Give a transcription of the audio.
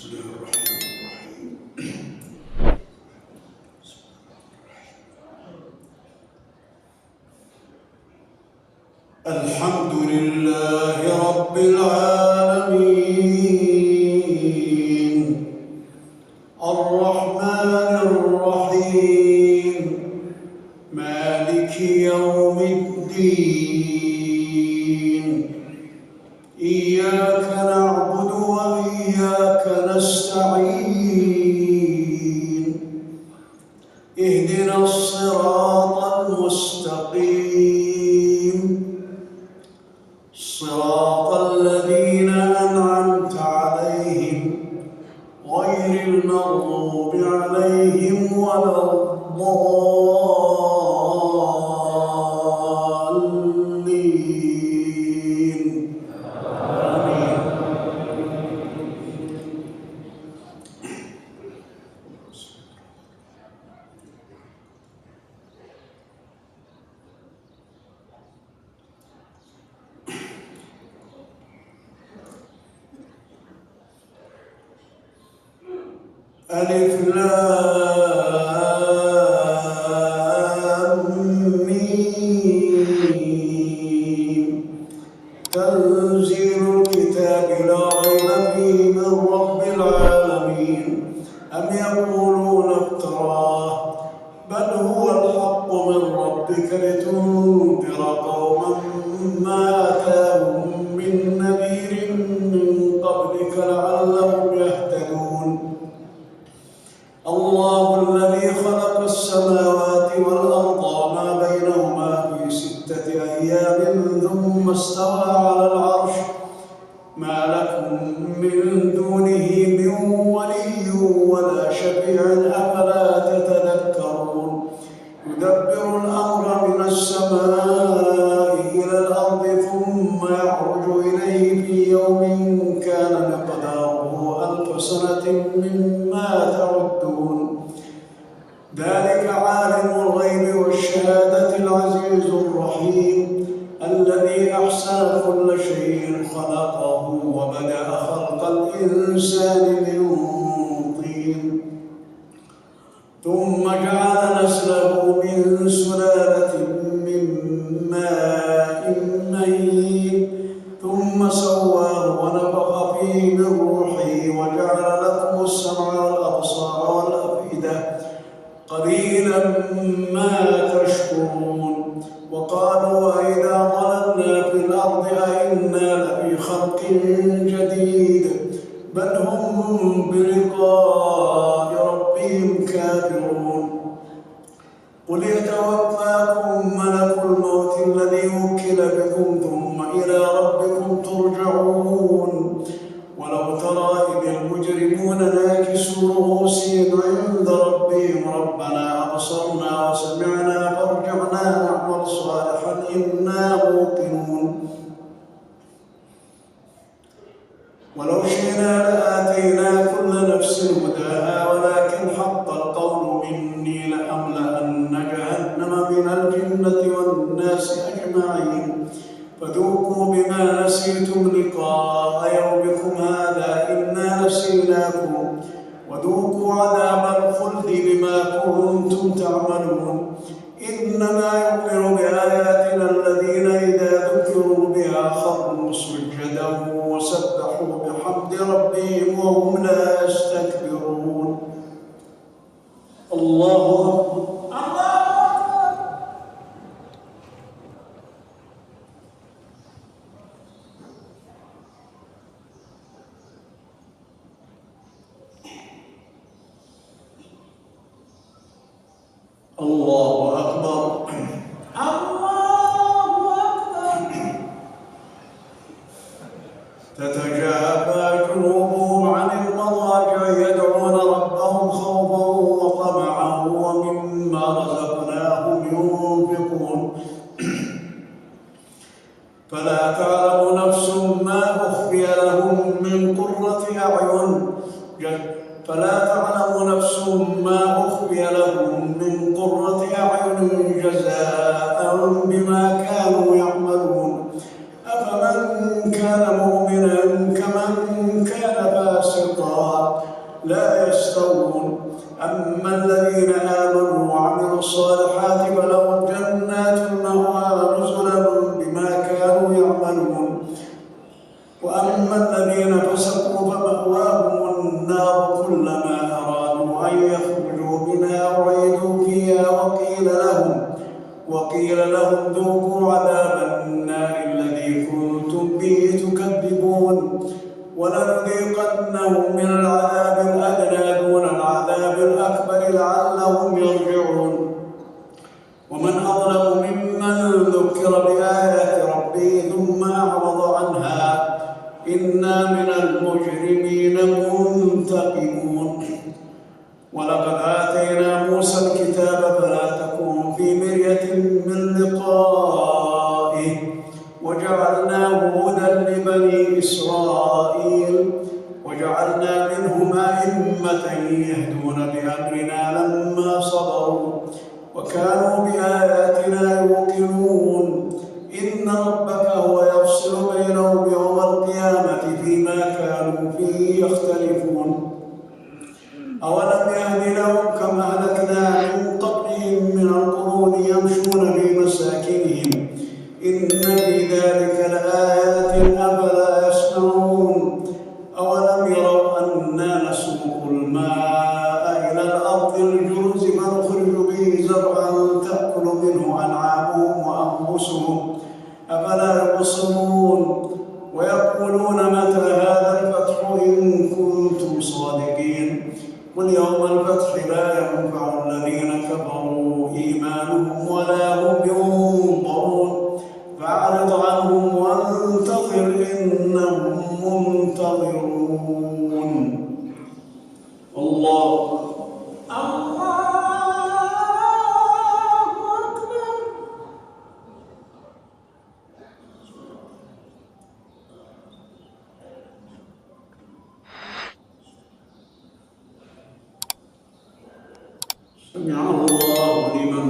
بسم الله الرحمن الرحيم. الحمد لله رب العالمين الرحمن الرحيم مالك يوم الدين إياك نعبد وإياك نستعين اهدنا الصراط المستقيم صراط الذين أنعمت عليهم غير المغضوب عليهم ولا الضالين آمين. ألف لام ميم تنزيل الكتاب لا ريب فيه من رب العالمين أم يقولون افتراه بل هو الحق من ربك لتنذر قوما ما أتاهم من نذير من قبلك لعلهم يهتدون الله الذي خلق السماوات والأرض وما بينهما في 6 أيام ثم استوى على العرش ما لكم من دونه من ولي ولا شفيع أفلا تتذكرون يدبر الأمر من السماء إلى الأرض ثم يعرج إليه في يوم كان مقداره 1000 سنة مما تعدون ذلك عالم الغيب والشهادة العزيز الرحيم الذي أحسن كل شيء خلقه وبدأ خلق الإنسان من طين ثم جعل نسله من سلالة من ماء مهين ثم سواه ونفخ فيه من روحه وجعل لكم السمع والأبصار والأفئدة قليلا ما تشكرون وقالوا أئذا ضللنا في الأرض أئنا لفي خلق جديد بل هم بلقاء ربهم كافرون قل يتوفاكم ملك الموت الذي وكل بكم ثم إلى ربكم ترجعون ولو ترى إذ المجرمون ناكسوا رؤوسهم عند ربهم ربنا أبصرنا وسمعنا فارجعنا نعمل صالحا إنا موقنون ولو شئنا لآتينا كل نفس هداها ولكن حق القول مني لأملأن جهنم من الجنة والناس أجمعين فذوقوا بما نسيتم لقاء يومكم هذا إنا نسيناكم وذوقوا عذاب الخلد بما كنتم تعملون إنما يؤمن بآياتنا الذين إذا ذكروا بها خروا سجدا وسبحوا بحمد ربهم وهم لا يستكبرون الله أكبر الله أكبر الله أكبر تتجافى جنوبهم عن المضاجع يدعون ربهم خوفا وطمعا ومما رزقناهم ينفقون فلا تعلم نفس ما أخفي لهم من قرة أعين جزاء بما كانوا يعملون أفمن كان مؤمنا كمن كان فاسقا لا يستوون. أما الذين آمنوا وعملوا الصالحات فلهم جنات المأوى نزلا بما كانوا يعملون. وأما الذين فسقوا فمأواهم النار كلما أرادوا أن يخرجوا منها أعيدوا فيها وقيل لهم ذوقوا عذاب النار الذي كنتم به تكذبون. ولنذيقنهم من العذاب الأدنى دون العذاب الأكبر لعلهم يرجعون. ومن أظلم ممن ذكر بآيات ربه ثم أعرض عنها إنا من المجرمين منتقمون. ولقد آتينا موسى الكتاب فلا تكن في مرية من لقائه وجعلناه هدى لبني إسرائيل وجعلنا منهم أئمة يهدون بأمرنا لما صبروا وكانوا بآياتنا يوقنون. إن ربك هو يفصل بينهم يوم القيامة فيما كانوا فيه يختلفون. أولم يهد لهم كما أهلكنا من قبلهم من القرون يمشون في مساكنهم إن في ذلك لآيات أفلا يسمعون. أولم يروا أنا نسوق الماء إلى الأرض الجرز فنخرج به زرعا تأكل منه أنعامهم وأنفسهم أفلا يبصرون. ويقولون متى هذا الفتح إن كنتم صادقين. قل يوم الفتح لا ينفع الذين كفروا إيمانهم ولا هم ينظرون. فأعرض عنهم وانتظر إنهم منتظرون. الله سمع الله لمن